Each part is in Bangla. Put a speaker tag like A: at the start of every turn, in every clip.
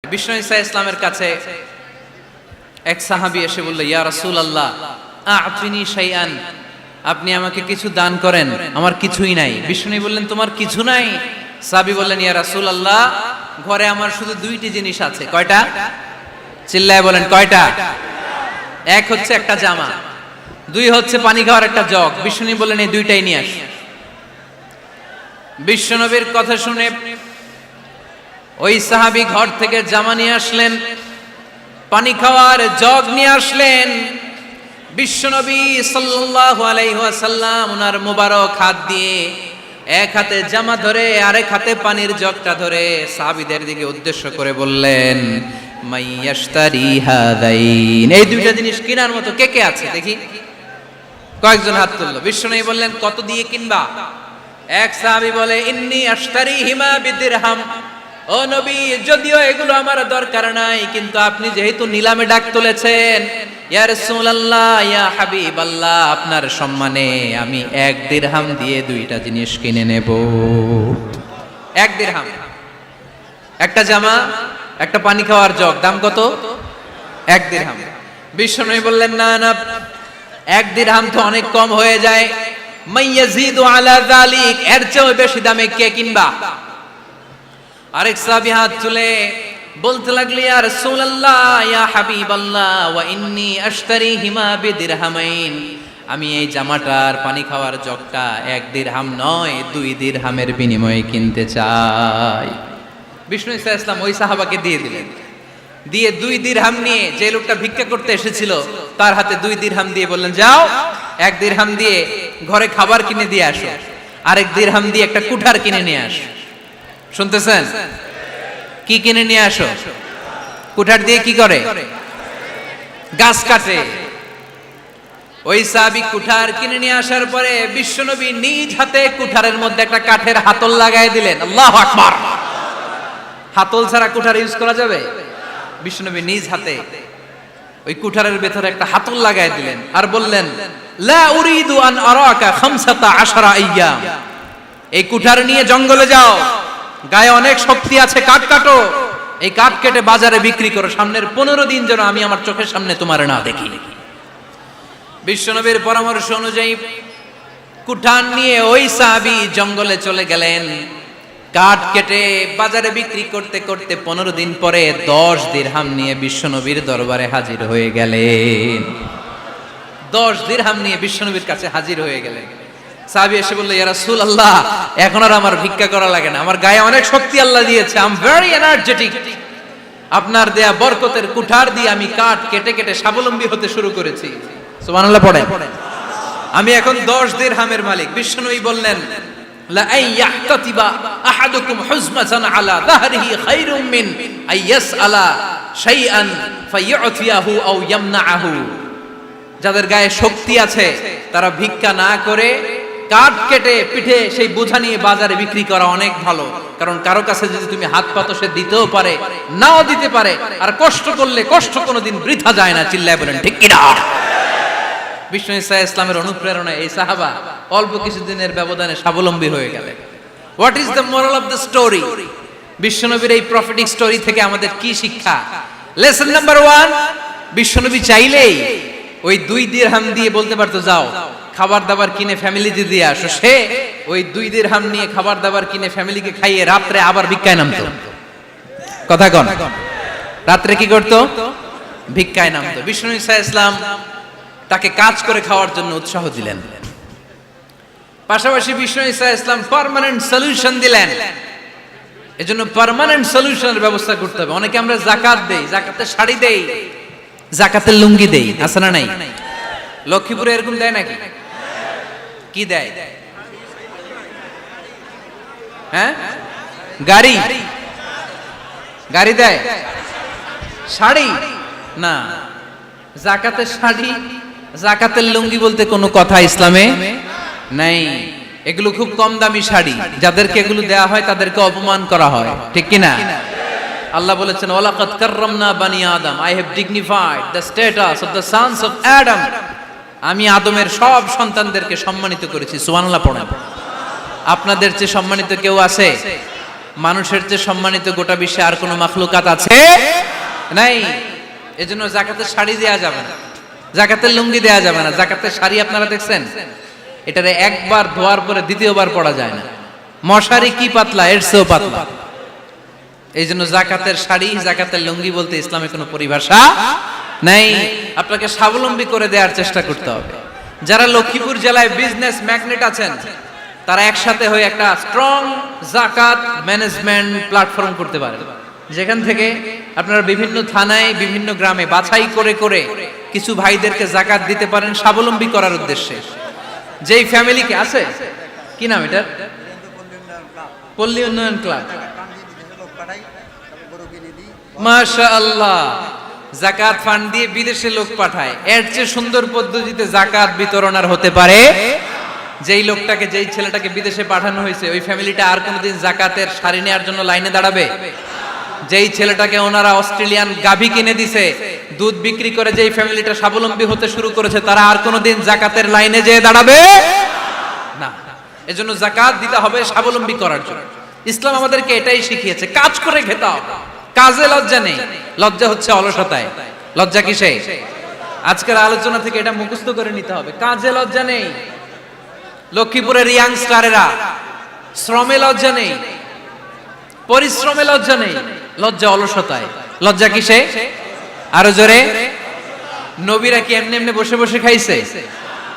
A: বিষ্ণু ঈসা ইসলামের কাছে এক সাহাবী এসে বলল, ইয়া রাসূলুল্লাহ আ'তিনি শাইআন, আপনি আমাকে কিছু দান করেন, আমার কিছুই নাই। বিষ্ণু বললেন, তোমার কিছু নাই? সাহাবী বললেন, ইয়া রাসূলুল্লাহ ঘরে আমার শুধু দুইটি জিনিস আছে। কয়টা? চিল্লায় বলেন, কয়টা? এক হচ্ছে একটা জামা, দুই হচ্ছে পানি খাওয়ার একটা জগ। বিষ্ণু বললেন, এই দুইটাই নিয়ে আস। বিশ্বনবীর কথা শুনে ওই সাহাবী ঘর থেকে জামা নিয়ে আসলেন, পানি খাওয়ার জগ নিয়ে আসলেন। বিশ্বনবী সাল্লাল্লাহু আলাইহি ওয়াসাল্লাম ওনার মোবারক হাত দিয়ে এক হাতে জামা ধরে আরেক হাতে পানির জগটা ধরে সাহাবীদের দিকে উদ্দেশ্য করে বললেন, মাইয়াশতারি হাদাইন, এই দুইটা জিনিস কেনার মতো কে কে আছে দেখি? কয়েকজন হাত তুললো। বিশ্বনবী বললেন, কত দিয়ে কিনবা? এক সাহাবী বলে, ইন্নী আশতারিহিমা বিদিরহাম, ও নবী যদিও এগুলো আমার দরকার নাই, কিন্তু আপনি যেহেতু নিলামে ডাক তুলেছেন, ইয়া রাসূলুল্লাহ ইয়া হাবিবাল্লাহ, আপনার সম্মানে আমি 1 দিরহাম দিয়ে দুইটা জিনিস কিনে নেব। 1 দিরহাম, একটা জামা, একটা পানি খাওয়ার জগ, দাম কত? 1 দিরহাম। বিশ্বনবী বললেন, না না, 1 দিরহাম তো অনেক কম হয়ে যায়, মাইয়াজিদু আলা যালিক, এর চেয়ে বেশি দামে কে কিনবা? আরেক সাহাবী হাত তুলে বলতে লাগলো, ইয়া রাসূলুল্লাহ ইয়া হাবিবাল্লাহ ওয়া ইন্নী আশতারিহিমা বিদিরহামাইন, আমি এই জামাটার পানি খাওয়ার জগটা 1 দিরহাম নয় 2 দিরহামের বিনিময়ে কিনতে চাই। বিষ্ণু ঈসা ইসলাম ওই সাহাবাকে দিয়ে দিলেন। দিয়ে 2 দিরহাম নিয়ে যে লোকটা ভিক্ষা করতে এসেছিল তার হাতে 2 দিরহাম দিয়ে বললেন, যাও 1 দিরহাম দিয়ে ঘরে খাবার কিনে দিয়ে আসো, আরেক দিরহাম দিয়ে একটা কুঠার কিনে নিয়ে আসো। শুনতেছেন? কি কিনে নিয়ে আসো? কুঠার দিয়ে কি করে? গাছ কাটে। ওই সাহাবী কুঠার কিনে নিয়ে আসার পরে বিশ্বনবী নিজ হাতে কুঠারের মধ্যে একটা কাঠের হাতল লাগাই দিলেন। আল্লাহু আকবার! হাতল ছাড়া কুঠার ইউজ করা যাবে? বিশ্বনবী নিজ হাতে ওই কুঠারের ভেতরে একটা হাতল লাগাই দিলেন আর বললেন, লা উরিদু আন আরাকা 15 আইয়াম, এই কুঠার নিয়ে জঙ্গলে যাও, গায়ে অনেক শক্তি আছে, কাঠ কাটো, এই কাঠ কেটে বাজারে বিক্রি করো, সামনের 15 দিন যেন আমি আমার চোখের সামনে তোমার না দেখি। বিশ্বনবীর পরামর্শ অনুযায়ী কুঠার নিয়ে ওই সাহাবী জঙ্গলে চলে গেলেন। কাঠ কেটে বাজারে বিক্রি করতে করতে 15 দিন পরে 10 দিরহাম নিয়ে বিশ্বনবীর দরবারে হাজির হয়ে গেলেন। 10 দিরহাম নিয়ে বিশ্বনবীর কাছে হাজির হয়ে গেলেন। সাহাবী এসে বলল, ইয়া রাসূলুল্লাহ এখন আর আমার ভিক্ষা করা লাগে না, আমার গায়ে অনেক শক্তি আল্লাহ দিয়েছে, আই এম ভেরি এনার্জেটিক, আপনার দেয়া বরকতের কুঠার দিয়ে আমি কাঠ কেটে কেটে স্বাবলম্বী হতে শুরু করেছি। সুবহানাল্লাহ পড়েন। আমি এখন 10 দিরহামের মালিক। বিশ্বনবী বললেন, লা আইয়াহতাতিবা আহাদুকুম হুজমাতান আলা যাহরিহি খায়রুম মিন আইয়াসআলা শাইআন ফায়ু'তিয়াহু আও ইয়ামনাহু, যাদের গায়ে শক্তি আছে তারা ভিক্ষা না করে কাঠ কেটে পিঠে সেই বোঝা নিয়ে বাজারে বিক্রি করা অনেক ভালো, কারণ কারো কাছে যদি তুমি হাত পাতো সে দিতেও পারে নাও দিতে পারে, আর কষ্ট করলে কষ্ট কোনোদিন বৃথা যায় না। চিল্লায় বলেন ঠিক কিনা? বিষ্ণু ঈসা ইসলামের অনুপ্রেরণায় এই সাহাবা অল্প কিছুদিনের ব্যবধানে স্বাবলম্বী হয়ে গেলেন। What is the moral of the story? বিশ্বনবীর এই প্রফেটিক স্টোরি থেকে আমাদের কি শিক্ষা? লেসন নাম্বার 1, বিশ্বনবী চাইলেই ওই 2 দিরহাম দিয়ে বলতে পারতো, যাও খাবার দাবার কিনে ফ্যামিলিতে দিয়ে আসো। সে ওই 2 দিরহাম নিয়ে খাবার দাবার কিনে ফ্যামিলিকে খাইয়ে রাত্রে আবার ভিক্ষায় নামতো। কথা কন, রাত্রে কি করতো? ভিক্ষায় নামতো। বিষ্ণু ঈসা ইসলাম তাকে কাজ করে খাওয়ার জন্য উৎসাহ দিলেন। পাশাপাশি বিষ্ণু ঈসা ইসলাম পার্মানেন্ট সলিউশন দিলেন। এজন্য পার্মানেন্ট সলিউশনের ব্যবস্থা করতে হবে। অনেকে আমরা যাকাত দেই, যাকাতের শাড়ি দেই, যাকাতের লুঙ্গি দেই, আছে না নাই? লক্ষ্মীপুরে এরকম দেয় নাকি? কি দেয়? হ্যাঁ, গাড়ি, গাড়ি দেয়, শাড়ি না। যাকাতের শাড়ি, যাকাতের লুঙ্গি বলতে কোনো কথা ইসলামে নাই। এগুলো খুব কম দামি শাড়ি, যাদেরকে এগুলো দেয়া হয় তাদেরকে অপমান করা হয়, ঠিক কিনা? আল্লাহ বলেছেন, ওয়ালাকাদ কাররামনা বানি আদম, I have dignified the status of the sons of Adam, আমি আদমের সব সন্তানদেরকে সম্মানিত করেছি। সুবহানাল্লাহ পড়েন। আপনাদের চেয়ে সম্মানিত কেউ আছে? মানুষের চেয়ে সম্মানিত গোটা বিশ্বে আর কোনো মাখলুকাত আছে নাই। এজন্য যাকাতের শাড়ি দেয়া যাবে না, যাকাতের লুঙ্গি দেয়া যাবে না। যাকাতের শাড়ি আপনারা দেখছেন, এটারে একবার ধোয়ার পরে দ্বিতীয়বার পরা যায় না। মশারি কি পাতলা, এর চেয়েও পাতলা। এই জন্য যাকাতের শাড়ি, যাকাতের লুঙ্গি বলতে ইসলামে কোনো পরিভাষা নাই। আপনাকে স্বাবলম্বী করে দেওয়ার চেষ্টা করতে হবে। যারা লক্ষ্মীপুর জেলায় বিজনেস ম্যাগনেট আছেন, তারা একসাথে হয়ে একটা স্ট্রং যাকাত ম্যানেজমেন্ট প্ল্যাটফর্ম করতে পারেন, যেখান থেকে আপনারা বিভিন্ন থানায়, বিভিন্ন গ্রামে বাছাই করে করে কিছু ভাইদেরকে যাকাত দিতে পারেন স্বাবলম্বী করার উদ্দেশ্যে। যেই ফ্যামিলিকে আছে, কি নাম এটার, পল্লী উন্নয়ন ক্লাব, মাশাআল্লাহ, যাকাত ফান্ড দিয়ে বিদেশে লোক পাঠায়। এর চেয়ে সুন্দর পদ্ধতিতে যাকাত বিতরণ আর হতে পারে? যেই লোকটাকে, যেই ছেলেটাকে বিদেশে পাঠানো হয়েছে, ওই ফ্যামিলিটা আর কোনোদিন যাকাতের শাড়ি নেওয়ার জন্য লাইনে দাঁড়াবে? যেই ছেলেটাকে ওনারা অস্ট্রেলিয়ান গাভী কিনে দিছে, দুধ বিক্রি করে যেই ফ্যামিলিটা স্বাবলম্বী হতে শুরু করেছে, তারা আর কোনোদিন যাকাতের লাইনে যেয়ে দাঁড়াবে না। এজন্য যাকাত দিতে হবে স্বাবলম্বী করার জন্য। ইসলাম আমাদেরকে এটাই শিখিয়েছে, কাজ করে খেতে হবে। কাজে লজ্জা নেই, লজ্জা হচ্ছে অলসতায়। লজ্জা কিসে? আজকের আলোচনা থেকে এটা মুখস্থ করে নিতে হবে, কাজে লজ্জা নেই। লক্ষ্মীপুরের ইয়াংস্টারেরা শ্রমে লজ্জা নেই, পরিশ্রমে লজ্জা নেই, লজ্জা অলসতায়। লজ্জা কিসে? আরো জোরে। নবীরা কি এমনি এমনি বসে বসে খাইছে?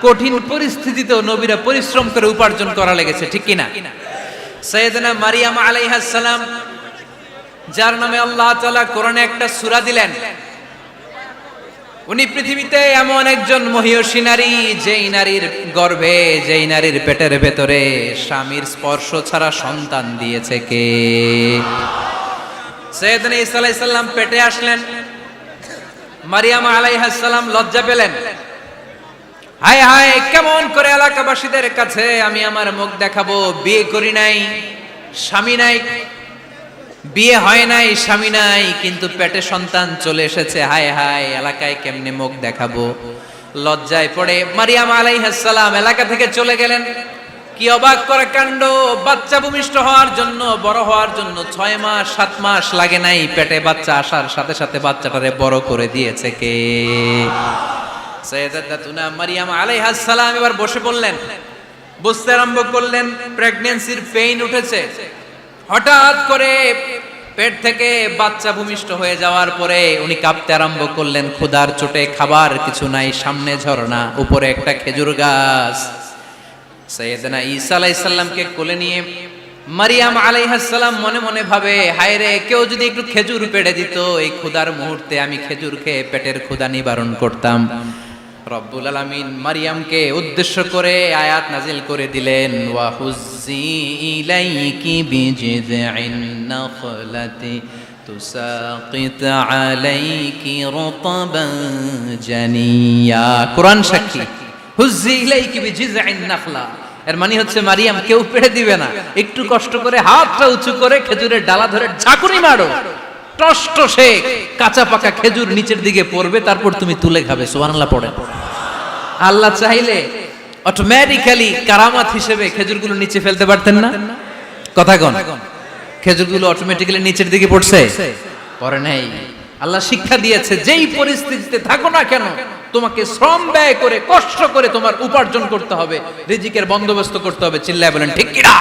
A: কঠিন পরিস্থিতিতেও নবীরা পরিশ্রম করে উপার্জন করা লেগেছে, ঠিক কিনা? সাইয়েদনা মারিয়াম আলাইহিস সালাম, যার নামে আল্লাহ তাআলা কোরআনে একটা সূরা দিলেন, উনি পৃথিবীতে এমন একজন মহিয়সী নারী, যেই নারীর গর্ভে, যেই নারীর পেটের ভেতরে স্বামীর স্পর্শ ছাড়া সন্তান দিয়েছে কে? সাইয়েদনা ঈসা আলাইহিস সালাম পেটে আসলেন। মারিয়াম আলাইহিস সালাম লজ্জা পেলেন। হায় হায়, কেমন করে এলাকাবাসীদের কাছে আমি আমার মুখ দেখাবো? বিয়ে করি নাই, স্বামী নাই, বিয়ে হয় নাই, স্বামী নাই, কিন্তু পেটে সন্তান চলে এসেছে। হায় হায়, এলাকায় কেমনে মুখ দেখাবো? লজ্জায় পড়ে মারিয়াম আলাইহিস সালাম এলাকা থেকে চলে গেলেন। কি অবাক করা কাণ্ড! বাচ্চা ভূমিষ্ঠ হওয়ার জন্য, বড় হওয়ার জন্য 6 মাস 7 মাস লাগে নাই, পেটে বাচ্চা আসার সাথে সাথে বাচ্চাটারে বড় করে দিয়েছে কে? সাইয়েদাতুনা মারিয়াম আলাইহিস সালাম এবার বসে পড়লেন, বুঝতে আরম্ভ করলেন প্রেগন্যান্সির পেইন উঠেছে। হঠাৎ করে পেট থেকে বাচ্চা ভূমিষ্ঠ হয়ে যাওয়ার পরে উনি কাঁপতে আরম্ভ করলেন। ক্ষুধার চোটে খাবার কিছু নাই, সামনে ঝর্ণা, উপরে একটা খেজুর গাছ। সাইয়েদনা ঈসা আলাইহিস সালামকে কোলে নিয়ে মারিয়াম আলাইহিস সালাম মনে মনে ভাবে, হায় রে, কেউ যদি একটু খেজুর পেড়ে দিত, এই ক্ষুধার মুহূর্তে আমি খেজুর খেয়ে পেটের ক্ষুধা নিবারণ করতাম। রব্বুল আলামিন মারিয়ামকে উদ্দেশ্য করে আয়াত নাজিল করে দিলেন, ওয়া হুজ্জি ইলাইকি বিজিযিন নাখলাতি তুসাকিত আলাইকি রতবান জানিয়া। কোরআন সাক্ষী, হুজ্জি ইলাইকি বিজিযিন নাখলা, এর মানে হচ্ছে মারিয়াম, কেউ পেড়ে দিবে না, একটু কষ্ট করে হাতটা উঁচু করে খেজুরের ডালা ধরে ঝাঁকুনি মারো, টসটসে কাঁচা পাকা খেজুর নিচের দিকে পড়বে, তারপর তুমি তুলে খাবে। সুবহানাল্লাহ পড়েন। আল্লাহ চাইলে অটোমেটিক্যালি কারামাত হিসেবে খেজুরগুলো নিচে ফেলতে পারতেন না? কথা কোন? খেজুরগুলো অটোমেটিক্যালি নিচের দিকে পড়ছে? পড়ে নাই। আল্লাহ শিক্ষা দিয়েছে, যেই পরিস্থিতিতে থাকো না কেন, তোমাকে শ্রম ব্যয় করে, কষ্ট করে তোমার উপার্জন করতে হবে, রিজিকের বন্দোবস্ত করতে হবে। চিল্লায় বলেন ঠিক কিনা?